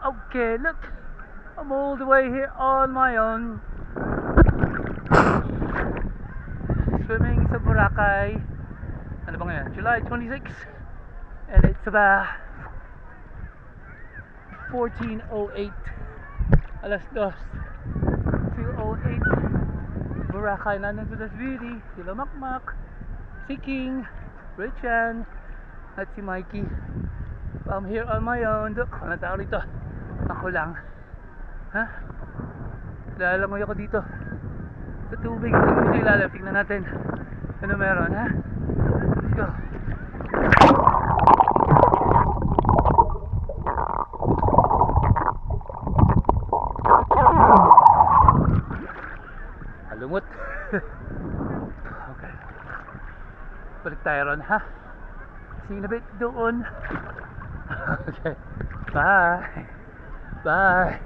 Okay, look, I'm all the way here on my own, swimming sa Boracay. Ano ba ngayon? July 26, and it's about 14:08. Alas 2:08. Boracay, nandun sa Beauty, sila Makmak, si King, Richan, at si Mikey. I'm here on my own. Look, ano tawag dito? Ako lang. Ha? Lalangoy ako dito sa tubig. Tingnan mo sa ilalim. Tingnan natin ano meron, ha? Let's go. Halumot. Okay. Balik tayo ron, ha? See you in a bit doon. Okay. Bye. Bye.